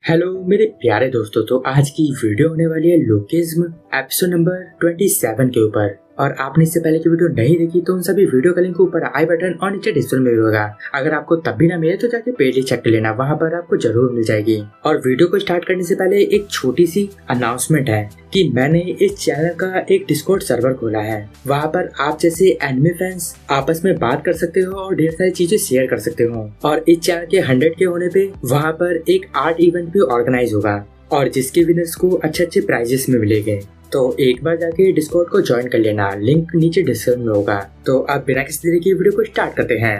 Hello मेरे प्यारे दोस्तों। तो आज की वीडियो होने वाली है लोकेज्म एपिसोड नंबर 27 के ऊपर। और आपने इससे पहले की वीडियो नहीं देखी तो उन सभी वीडियो का लिंक ऊपर आई बटन और नीचे डिस्क्रिप्शन में भी होगा। अगर आपको तब भी ना मिले तो जाके पेज चेक कर लेना, वहाँ पर आपको जरूर मिल जाएगी। और वीडियो को स्टार्ट करने से पहले एक छोटी सी अनाउंसमेंट है कि मैंने इस चैनल का एक डिस्कॉर्ड सर्वर खोला है। वहाँ पर आप जैसे एनिमे फैंस आपस में बात कर सकते हो और ढेर सारी चीजें शेयर कर सकते हो। और इस चैनल के 100 के होने पे वहाँ पर एक आर्ट इवेंट भी ऑर्गेनाइज होगा और जिसके विनर्स को अच्छे अच्छे प्राइजेस में मिलेंगे। तो एक बार जाके डिस्कॉर्ड को ज्वाइन कर लेना, लिंक नीचे डिस्क्रिप्शन में होगा। तो अब बिना किसी देरी की वीडियो को स्टार्ट करते हैं।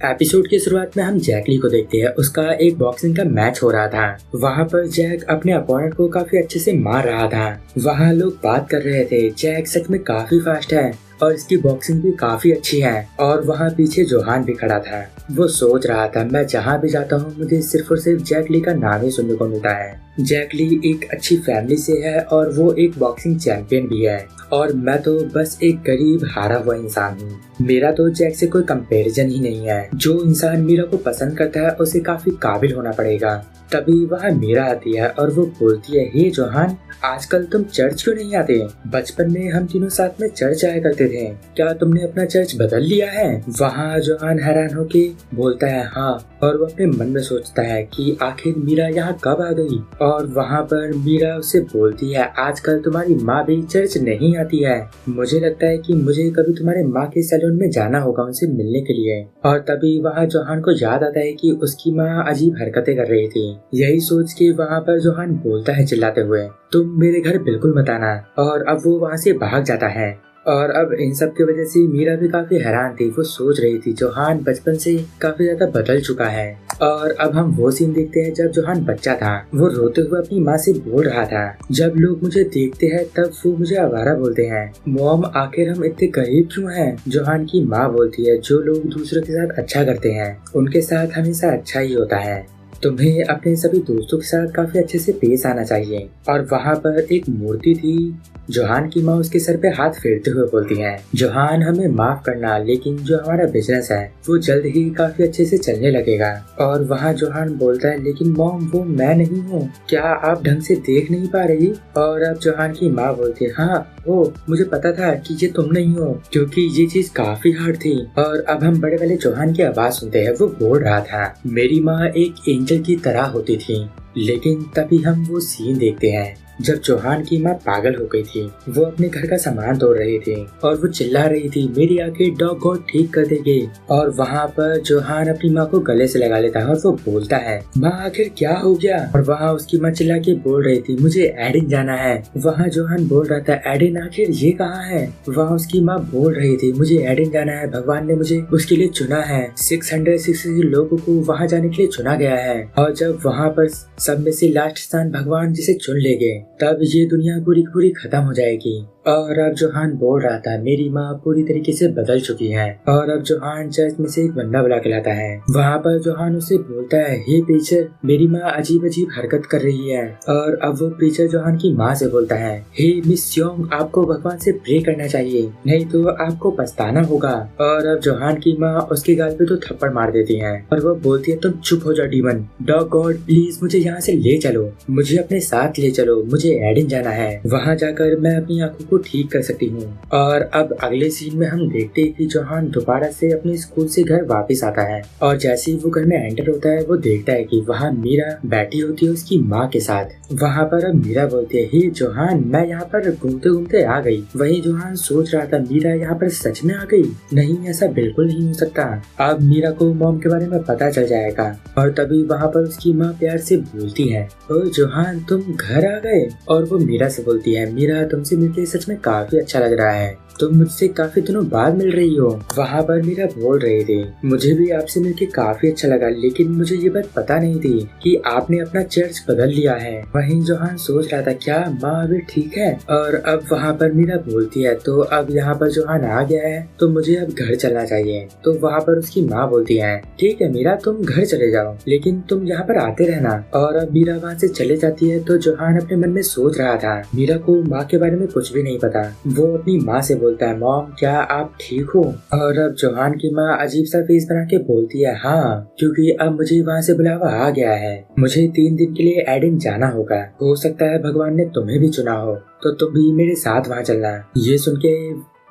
एपिसोड की शुरुआत में हम जैक ली को देखते हैं। उसका एक बॉक्सिंग का मैच हो रहा था। वहाँ पर जैक अपने अपोनेंट को काफी अच्छे से मार रहा था। वहाँ लोग बात कर रहे थे जैक सच में काफी फास्ट है और इसकी बॉक्सिंग भी काफी अच्छी है। और वहाँ पीछे जोहान भी खड़ा था। वो सोच रहा था मैं जहाँ भी जाता हूँ मुझे सिर्फ और सिर्फ जैक ली का नाम ही सुनने को मिलता है। जैक ली एक अच्छी फैमिली से है और वो एक बॉक्सिंग चैंपियन भी है और मैं तो बस एक गरीब हारा हुआ इंसान हूँ। मेरा तो जैक से कोई कंपैरिजन ही नहीं है। जो इंसान मीरा को पसंद करता है उसे काफी काबिल होना पड़ेगा। तभी वहाँ मीरा आती है और वो बोलती है, हे जोहान, आजकल तुम चर्च क्यों नहीं आते? बचपन में हम तीनों साथ में चर्च आया करते थे, क्या तुमने अपना चर्च बदल लिया है? वहाँ जोहान हैरान होके बोलता है हाँ, और वो अपने मन में सोचता है कि आखिर मीरा यहाँ कब आ गई। और वहाँ पर मीरा उससे बोलती है, आजकल तुम्हारी माँ भी चर्च नहीं आती है। मुझे लगता है कि मुझे कभी तुम्हारे माँ के सैलून में जाना होगा उनसे मिलने के लिए। और तभी वहाँ जोहान को याद आता है कि उसकी माँ अजीब हरकतें कर रही थी। यही सोच के वहाँ पर जोहान बोलता है चिल्लाते हुए, तुम मेरे घर बिल्कुल मत आना। और अब वो वहाँ से भाग जाता है। और अब इन सब की वजह से मीरा भी काफी हैरान थी। वो सोच रही थी जोहान बचपन से काफी ज्यादा बदल चुका है। और अब हम वो सीन देखते हैं जब जोहान बच्चा था। वो रोते हुए अपनी माँ से बोल रहा था, जब लोग मुझे देखते हैं तब वो मुझे आवारा बोलते हैं। मॉम, आखिर हम इतने गरीब क्यों हैं? जोहान की माँ बोलती है, जो लोग दूसरों के साथ अच्छा करते हैं उनके साथ हमेशा अच्छा ही होता है। तुम्हें अपने सभी दोस्तों के साथ काफी अच्छे से पेश आना चाहिए। और वहाँ पर एक मूर्ति थी। जोहान की माँ उसके सर पे हाथ फेरते हुए बोलती है, जोहान, हमें माफ करना, लेकिन जो हमारा बिजनेस है वो जल्द ही काफी अच्छे से चलने लगेगा। और वहाँ जोहान बोलता है, लेकिन मॉम, वो मैं नहीं हूँ, क्या आप ढंग से देख नहीं पा रही? और अब जोहान की माँ बोलती है, हाँ, वो मुझे पता था कि ये तुम नहीं हो, क्योंकि ये चीज काफी हार्ड थी। और अब हम बड़े वाले जोहान की आवाज सुनते हैं। वो बोल रहा था, मेरी माँ एक एंजल की तरह होती थी। लेकिन तभी हम वो सीन देखते हैं जब जोहान की माँ पागल हो गई थी। वो अपने घर का सामान तोड़ रही थी और वो चिल्ला रही थी, मेरी आंखें डॉग गॉड ठीक कर देंगे। और वहाँ पर जोहान अपनी माँ को गले से लगा लेता है और वो बोलता है, माँ आखिर क्या हो गया? और वहाँ उसकी माँ चिल्ला के बोल रही थी, मुझे एडिन जाना है। वहाँ जोहान बोल रहा था, एडिन आखिर ये कहाँ है? वहाँ उसकी माँ बोल रही थी, मुझे एडिन जाना है, भगवान ने मुझे उसके लिए चुना है। 660 लोगों को वहाँ जाने के लिए चुना गया है। और जब वहाँ पर सब में से लास्ट स्थान भगवान जिसे चुन लेंगे तब ये दुनिया पूरी पूरी खत्म हो जाएगी। और अब जोहान बोल रहा था, मेरी माँ पूरी तरीके से बदल चुकी है। और अब जोहान चर्च में से एक बंदा बुला के लाता है। वहाँ पर जोहान उसे बोलता है, हे प्रीचर, मेरी माँ अजीब अजीब हरकत कर रही है। और अब वो प्रीचर जोहान की माँ से बोलता है, हे मिस योंग, आपको भगवान से प्रे करना चाहिए, नहीं तो आपको पछताना होगा। और अब जोहान की माँ उसके गाल पे तो थप्पड़ मार देती है और वो बोलती है, तुम चुप हो जाओ डीमन, डॉग गॉड प्लीज मुझे यहाँ से ले चलो, मुझे अपने साथ ले चलो, मुझे एडिन जाना है, वहाँ जाकर मैं अपनी आंखों को ठीक कर सकती हूँ। और अब अगले सीन में हम देखते हैं कि जोहान दोबारा से अपने स्कूल से घर वापस आता है। और जैसे ही वो घर में एंटर होता है वो देखता है कि वहाँ मीरा बैठी होती है उसकी माँ के साथ। वहाँ पर अब मीरा बोलती है, हे जोहान, मैं यहाँ पर घूमते घूमते आ गई। वही जोहान सोच रहा था, मीरा यहाँ पर सच में आ गई? नहीं, ऐसा बिल्कुल नहीं हो सकता। अब मीरा को मॉम के बारे में पता चल जाएगा। और तभी वहाँ पर उसकी माँ प्यार से बोलती है, ओ जोहान, तुम घर आ गए? और वो मीरा से बोलती है, मीरा, तुमसे मिलकर सच में काफी अच्छा लग रहा है। तुम मुझसे काफी दिनों बाद मिल रही हो। वहाँ पर मीरा बोल रही थी, मुझे भी आपसे मिलके काफी अच्छा लगा, लेकिन मुझे ये बात पता नहीं थी कि आपने अपना चर्च बदल लिया है। वहीं जोहान सोच रहा था क्या माँ अभी ठीक है। और अब वहाँ पर मीरा बोलती है, तो अब यहाँ पर जोहान आ गया है तो मुझे अब घर चलना चाहिए। तो वहाँ पर उसकी माँ बोलती है, ठीक है मीरा तुम घर चले जाओ, लेकिन तुम यहाँ पर आते रहना। और अब मीरा वहाँ से चले जाती है तो जोहान अपने मन में सोच रहा था, मीरा को माँ के बारे में कुछ भी नहीं पता। वो अपनी माँ से बोलता है, मॉम क्या आप ठीक हो। और अब जोहान की माँ अजीब सा फेस बना के बोलती है, हाँ क्योंकि अब मुझे वहाँ से बुलावा आ गया है, मुझे 3 दिन के लिए एडिन जाना होगा। हो सकता है भगवान ने तुम्हें भी चुना हो तो तुम भी मेरे साथ वहाँ चलना। ये सुन के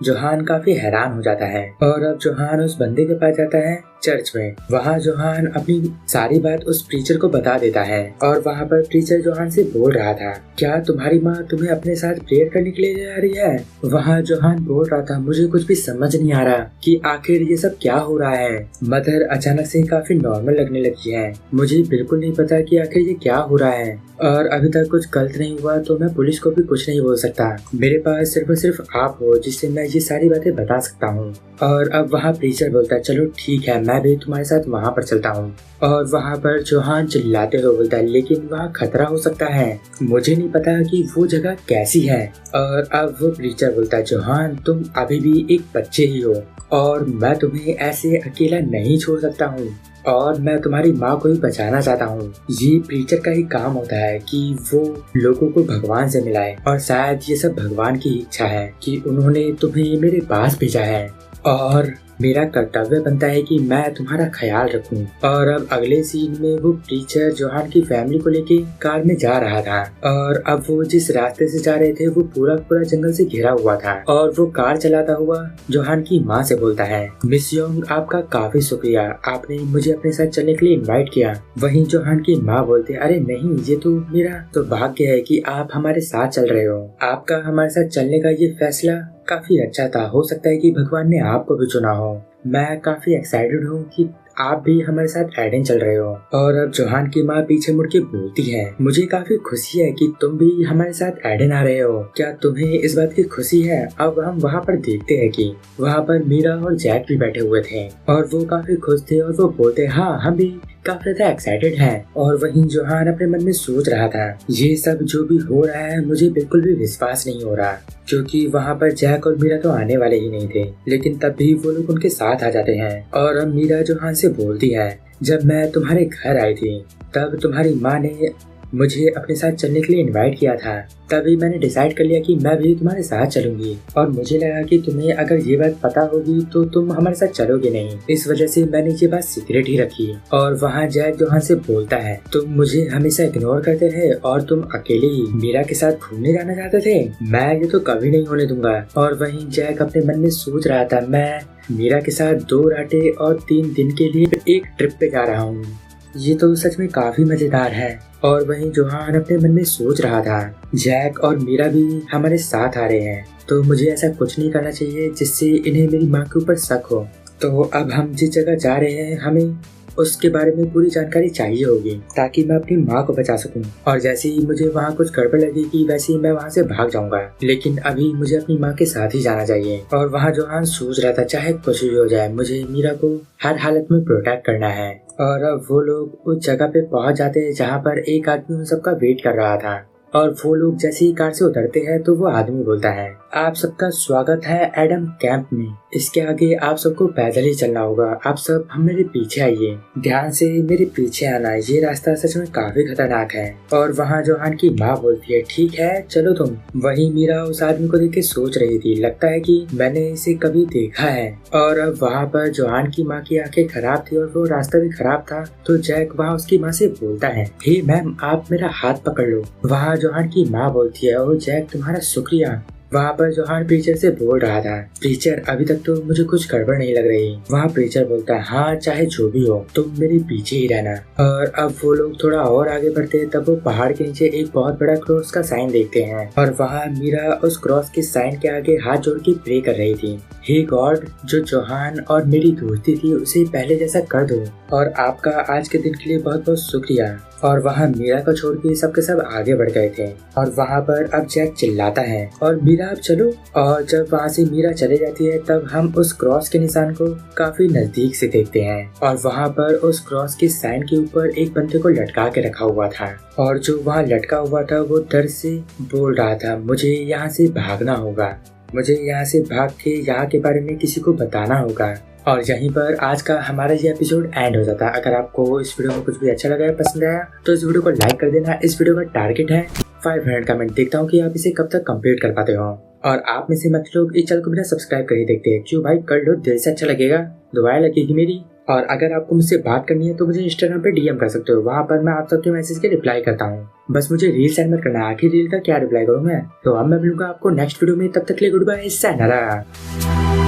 जोहान काफी हैरान हो जाता है और अब जोहान उस बंदे के पास जाता है चर्च में। वहाँ जोहान अपनी सारी बात उस प्रीचर को बता देता है और वहाँ पर प्रीचर जोहान से बोल रहा था, क्या तुम्हारी माँ तुम्हें अपने साथ प्रेयर करने के लिए जा रही है। वहाँ जोहान बोल रहा था, मुझे कुछ भी समझ नहीं आ रहा कि आखिर ये सब क्या हो रहा है। मदर अचानक से काफी नॉर्मल लगने लगी है, मुझे बिल्कुल नहीं पता कि आखिर ये क्या हो रहा है और अभी तक कुछ गलत नहीं हुआ तो मैं पुलिस को भी कुछ नहीं बोल सकता। मेरे पास सिर्फ और सिर्फ आप हो जिससे मैं ये सारी बातें बता सकता हूँ। और अब वहाँ प्रीचर बोलता है, चलो ठीक है मैं भी तुम्हारे साथ वहाँ पर चलता हूँ। और वहाँ पर जोहान चिल्लाते हुए बोलता है, लेकिन वहाँ खतरा हो सकता है, मुझे नहीं पता कि वो जगह कैसी है। और अब वो प्रीचर बोलता है, जोहान तुम अभी भी एक बच्चे ही हो और मैं तुम्हें ऐसे अकेला नहीं छोड़ सकता हूँ और मैं तुम्हारी माँ को भी बचाना चाहता हूँ। ये प्रीचर का ही काम होता है कि वो लोगों को भगवान से मिलाए और शायद ये सब भगवान की इच्छा है कि उन्होंने तुम्हें मेरे पास भेजा है और मेरा कर्तव्य बनता है कि मैं तुम्हारा ख्याल रखूं। और अब अगले सीन में वो प्रीचर जोहान की फैमिली को लेके कार में जा रहा था और अब वो जिस रास्ते से जा रहे थे वो पूरा जंगल से घिरा हुआ था। और वो कार चलाता हुआ जोहान की माँ से बोलता है, मिस योंग आपका काफी शुक्रिया, आपने मुझे अपने साथ चलने के लिए इन्वाइट किया। वहीं जोहान की माँ बोलते, अरे नहीं ये तो मेरा तो भाग्य है कि आप हमारे साथ चल रहे हो, आपका हमारे साथ चलने का ये फैसला काफी अच्छा था, हो सकता है कि भगवान ने आपको भी चुना हो। मैं काफी एक्साइटेड हूँ कि आप भी हमारे साथ एडेन चल रहे हो। और अब जोहान की माँ पीछे मुड़ के बोलती है, मुझे काफी खुशी है कि तुम भी हमारे साथ एडेन आ रहे हो, क्या तुम्हें इस बात की खुशी है। अब हम वहाँ पर देखते हैं कि वहाँ पर मीरा और जैक भी बैठे हुए थे और वो काफी खुश थे और वो बोलते, हाँ हम भी काफी ज्यादा एक्साइटेड हैं। और वहीं जोहान अपने मन में सोच रहा था, ये सब जो भी हो रहा है मुझे बिल्कुल भी विश्वास नहीं हो रहा, क्योंकि वहाँ पर जैक और मीरा तो आने वाले ही नहीं थे, लेकिन तब भी वो लोग उनके साथ आ जाते हैं। और अब मीरा जोहान से बोलती है, जब मैं तुम्हारे घर आई थी तब तुम्हारी माँ ने मुझे अपने साथ चलने के लिए इनवाइट किया था, तभी मैंने डिसाइड कर लिया कि मैं भी तुम्हारे साथ चलूंगी और मुझे लगा कि तुम्हें अगर ये बात पता होगी तो तुम हमारे साथ चलोगे नहीं, इस वजह से मैंने ये बात सीक्रेट ही रखी। और वहाँ जैक जोहान से बोलता है, तुम मुझे हमेशा इग्नोर करते रहे और तुम अकेले ही मीरा के साथ घूमने जाना चाहते थे, मैं ये तो कभी नहीं होने दूंगा। और वहीं जैक अपने मन में सोच रहा था, मैं मीरा के साथ 2 रातें और 3 दिन के लिए एक ट्रिप पे जा रहा हूँ, ये तो सच में काफी मजेदार है। और वहीं जोहान अपने मन में सोच रहा था, जैक और मीरा भी हमारे साथ आ रहे हैं तो मुझे ऐसा कुछ नहीं करना चाहिए जिससे इन्हें मेरी माँ के ऊपर शक हो। तो अब हम जिस जगह जा रहे हैं हमें उसके बारे में पूरी जानकारी चाहिए होगी ताकि मैं अपनी माँ को बचा सकूं। और जैसे ही मुझे वहाँ कुछ गड़बड़ लगेगी वैसे ही मैं वहाँ से भाग जाऊंगा, लेकिन अभी मुझे अपनी माँ के साथ ही जाना चाहिए। और वहाँ जोहान सोच रहा था, चाहे कुछ भी हो जाए मुझे मीरा को हर हालत में प्रोटेक्ट करना है। और अब वो लोग उस जगह पे पहुँच जाते हैं जहाँ पर एक आदमी उन सबका वेट कर रहा था। और वो लोग जैसे ही कार से उतरते हैं तो वो आदमी बोलता है, आप सबका स्वागत है एडम कैंप में, इसके आगे आप सबको पैदल ही चलना होगा, आप सब हम मेरे पीछे आइए, ध्यान से मेरे पीछे आना, ये रास्ता सच में काफी खतरनाक है। और वहाँ जोहान की माँ बोलती है, ठीक है चलो तुम। वहीं मीरा उस आदमी को देख के सोच रही थी, लगता है कि मैंने इसे कभी देखा है। और अब वहाँ पर जोहान की माँ की आंखें खराब थी और वो रास्ता भी खराब था, तो जैक वहाँ उसकी माँ से बोलता है, हे मैम आप मेरा हाथ पकड़ लो। वहाँ जोहान की माँ बोलती है, ओ जैक तुम्हारा शुक्रिया। वहाँ पर जोहान प्रीचर से बोल रहा था, प्रीचर अभी तक तो मुझे कुछ गड़बड़ नहीं लग रही। वहाँ प्रीचर बोलता है, हाँ चाहे जो भी हो तुम मेरे पीछे ही रहना। और अब वो लोग थोड़ा और आगे बढ़ते हैं तब वो पहाड़ के नीचे एक बहुत बड़ा क्रॉस का साइन देखते हैं और वहाँ मीरा उस क्रॉस के साइन के आगे हाथ जोड़ के प्रे कर रही थी, हे गॉड जो जोहान और मेरी दोस्ती थी उसे पहले जैसा कर दो और आपका आज के दिन के लिए बहुत बहुत शुक्रिया। और वहाँ मीरा को छोड़ के सबके सब आगे बढ़ गए थे। और वहाँ पर अब जैक चिल्लाता है और मीरा आप चलो। और जब वहाँ से मीरा चले जाती है तब हम उस क्रॉस के निशान को काफी नजदीक से देखते हैं और वहाँ पर उस क्रॉस के साइन के ऊपर एक बंदे को लटका के रखा हुआ था और जो वहाँ लटका हुआ था वो डर से बोल रहा था, मुझे यहाँ से भागना होगा, मुझे यहाँ से भाग के यहाँ के बारे में किसी को बताना होगा। और यहीं पर आज का हमारा ये एपिसोड एंड हो जाता है। अगर आपको इस वीडियो में कुछ भी अच्छा लगा है, पसंद आया, तो इस वीडियो को लाइक कर देना। इस वीडियो का टारगेट है 500 कमेंट। देखता हूँ कि आप इसे कब तक कंप्लीट कर पाते हो। और आप में से मत लोग इस चैनल को बिना सब्सक्राइब कर ही देखते हैं। क्यों भाई, कर लो, दिल से अच्छा लगेगा, दुआएं लगेगी मेरी। और अगर आपको मुझसे बात करनी है तो मुझे इंस्टाग्राम पे डीएम कर सकते हो, वहाँ पर मैं आप सबके मैसेज के रिप्लाई करता हूँ। बस मुझे रील सेंड मत करना, आखिर रील का क्या रिप्लाई करूँ मैं। तो अब मैं मिलूंगा आपको नेक्स्ट वीडियो में, तब तक के लिए गुड बाय, sayonara।